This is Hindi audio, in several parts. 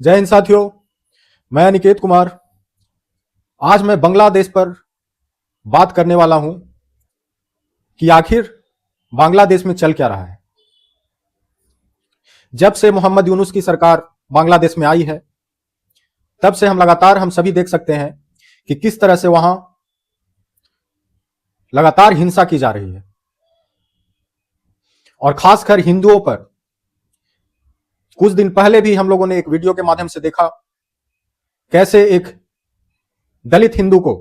जय हिंद साथियों, मैं अनिकेत कुमार। आज मैं बांग्लादेश पर बात करने वाला हूं कि आखिर बांग्लादेश में चल क्या रहा है। जब से मोहम्मद यूनुस की सरकार बांग्लादेश में आई है, तब से हम सभी देख सकते हैं कि किस तरह से वहां लगातार हिंसा की जा रही है और खासकर हिंदुओं पर। कुछ दिन पहले भी हम लोगों ने एक वीडियो के माध्यम से देखा कैसे एक दलित हिंदू को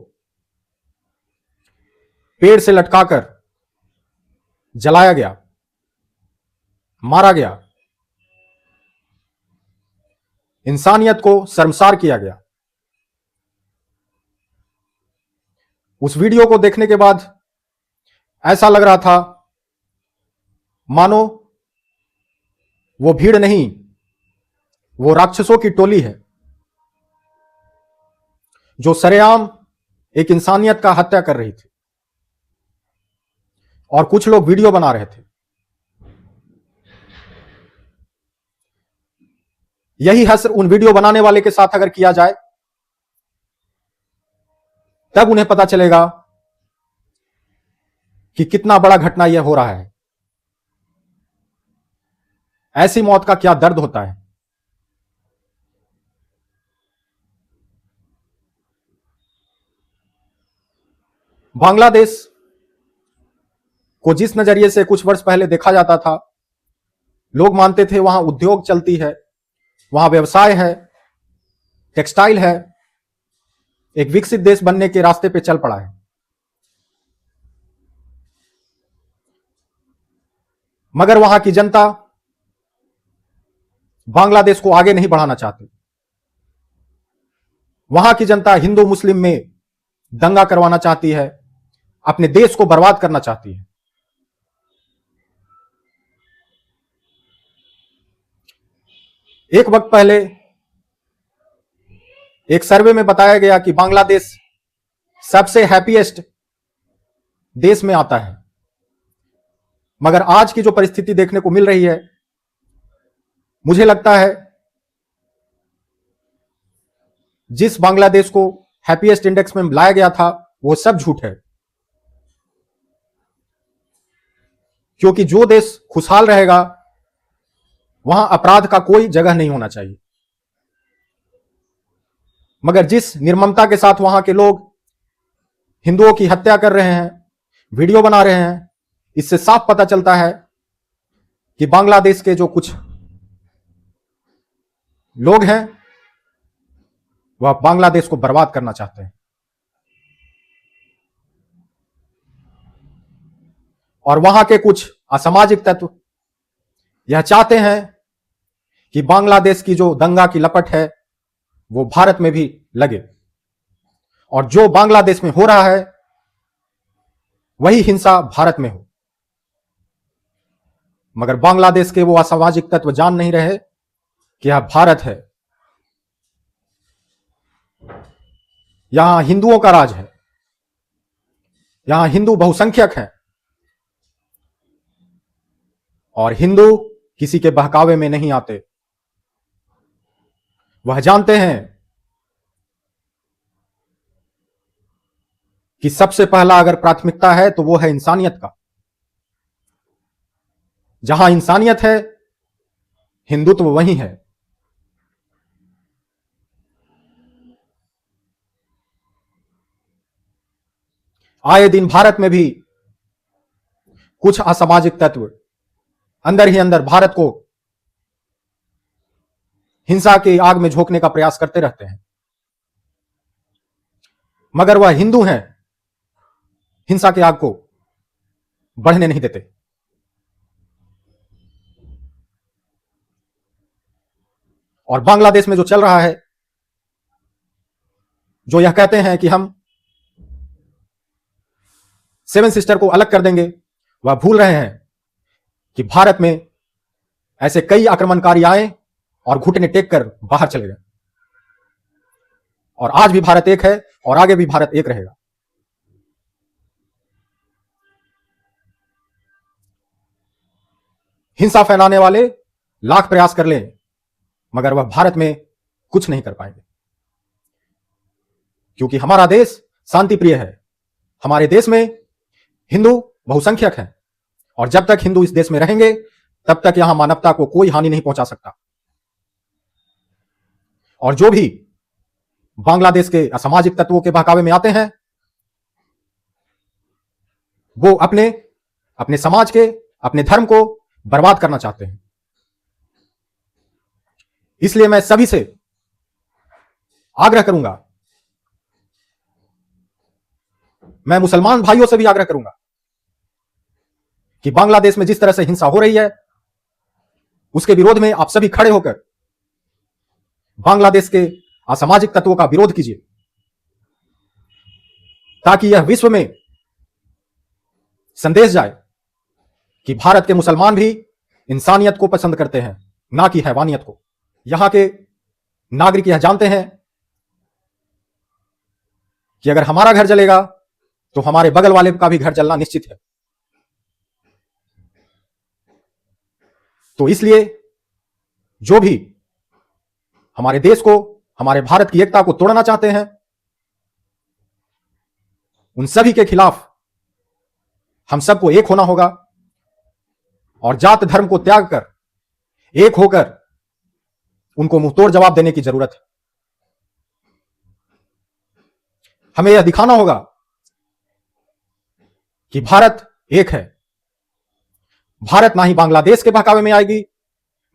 पेड़ से लटकाकर जलाया गया, मारा गया, इंसानियत को शर्मसार किया गया। उस वीडियो को देखने के बाद ऐसा लग रहा था मानो वो भीड़ नहीं, वो राक्षसों की टोली है जो सरेआम एक इंसानियत का हत्या कर रही थी और कुछ लोग वीडियो बना रहे थे। यही हश्र उन वीडियो बनाने वाले के साथ अगर किया जाए, तब उन्हें पता चलेगा कि कितना बड़ा घटना यह हो रहा है। ऐसी मौत का क्या दर्द होता है। बांग्लादेश को जिस नजरिए से कुछ वर्ष पहले देखा जाता था, लोग मानते थे वहां उद्योग चलती है, वहां व्यवसाय है, टेक्सटाइल है, एक विकसित देश बनने के रास्ते पे चल पड़ा है। मगर वहां की जनता बांग्लादेश को आगे नहीं बढ़ाना चाहती। वहां की जनता हिंदू मुस्लिम में दंगा करवाना चाहती है, अपने देश को बर्बाद करना चाहती है। एक वक्त पहले एक सर्वे में बताया गया कि बांग्लादेश सबसे हैप्पीएस्ट देश में आता है। मगर आज की जो परिस्थिति देखने को मिल रही है, मुझे लगता है जिस बांग्लादेश को हैप्पीएस्ट इंडेक्स में लाया गया था, वो सब झूठ है। क्योंकि जो देश खुशहाल रहेगा, वहां अपराध का कोई जगह नहीं होना चाहिए। मगर जिस निर्ममता के साथ वहां के लोग हिंदुओं की हत्या कर रहे हैं, वीडियो बना रहे हैं, इससे साफ पता चलता है कि बांग्लादेश के जो कुछ लोग हैं, वह बांग्लादेश को बर्बाद करना चाहते हैं। और वहां के कुछ असामाजिक तत्व यह चाहते हैं कि बांग्लादेश की जो दंगा की लपट है, वो भारत में भी लगे और जो बांग्लादेश में हो रहा है, वही हिंसा भारत में हो। मगर बांग्लादेश के वो असामाजिक तत्व जान नहीं रहे कि यह भारत है, यहां हिंदुओं का राज है, यहां हिंदू बहुसंख्यक हैं और हिंदू किसी के बहकावे में नहीं आते। वह जानते हैं कि सबसे पहला अगर प्राथमिकता है तो वो है इंसानियत का। जहां इंसानियत है, हिंदुत्व वहीं है। आए दिन भारत में भी कुछ असामाजिक तत्व अंदर ही अंदर भारत को हिंसा की आग में झोंकने का प्रयास करते रहते हैं। मगर वह हिंदू हैं, हिंसा की आग को बढ़ने नहीं देते। और बांग्लादेश में जो चल रहा है, जो यह कहते हैं कि हम सेवन सिस्टर को अलग कर देंगे, वह भूल रहे हैं कि भारत में ऐसे कई आक्रमणकारी आए और घुटने टेक कर बाहर चले गए। और आज भी भारत एक है और आगे भी भारत एक रहेगा। हिंसा फैलाने वाले लाख प्रयास कर लें, मगर वह भारत में कुछ नहीं कर पाएंगे, क्योंकि हमारा देश शांति प्रिय है। हमारे देश में हिंदू बहुसंख्यक हैं और जब तक हिंदू इस देश में रहेंगे तब तक यहां मानवता को कोई हानि नहीं पहुंचा सकता। और जो भी बांग्लादेश के असामाजिक तत्वों के बहकावे में आते हैं वो अपने समाज के, अपने धर्म को बर्बाद करना चाहते हैं। इसलिए मैं सभी से आग्रह करूंगा, मैं मुसलमान भाइयों से भी आग्रह करूंगा कि बांग्लादेश में जिस तरह से हिंसा हो रही है उसके विरोध में आप सभी खड़े होकर बांग्लादेश के असामाजिक तत्वों का विरोध कीजिए, ताकि यह विश्व में संदेश जाए कि भारत के मुसलमान भी इंसानियत को पसंद करते हैं, ना कि हैवानियत को। यहां के नागरिक यह जानते हैं कि अगर हमारा घर जलेगा तो हमारे बगल वाले का भी घर जलना निश्चित है। तो इसलिए जो भी हमारे देश को, हमारे भारत की एकता को तोड़ना चाहते हैं, उन सभी के खिलाफ हम सबको एक होना होगा और जात धर्म को त्याग कर एक होकर उनको मुंहतोड़ जवाब देने की जरूरत है। हमें यह दिखाना होगा कि भारत एक है। भारत ना ही बांग्लादेश के बहकावे में आएगी,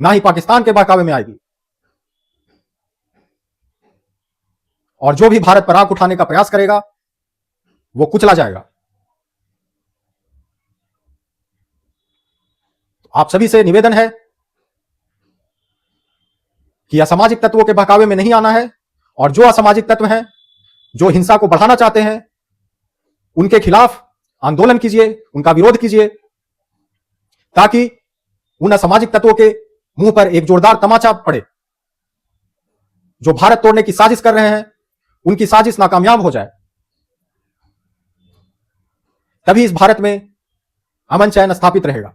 ना ही पाकिस्तान के बहकावे में आएगी। और जो भी भारत पर आंख उठाने का प्रयास करेगा वो कुचला जाएगा। आप सभी से निवेदन है कि असामाजिक तत्वों के बहकावे में नहीं आना है और जो असामाजिक तत्व हैं, जो हिंसा को बढ़ाना चाहते हैं, उनके खिलाफ आंदोलन कीजिए, उनका विरोध कीजिए, ताकि उन असामाजिक तत्वों के मुंह पर एक जोरदार तमाचा पड़े। जो भारत तोड़ने की साजिश कर रहे हैं उनकी साजिश नाकामयाब हो जाए, तभी इस भारत में अमन चैन स्थापित रहेगा।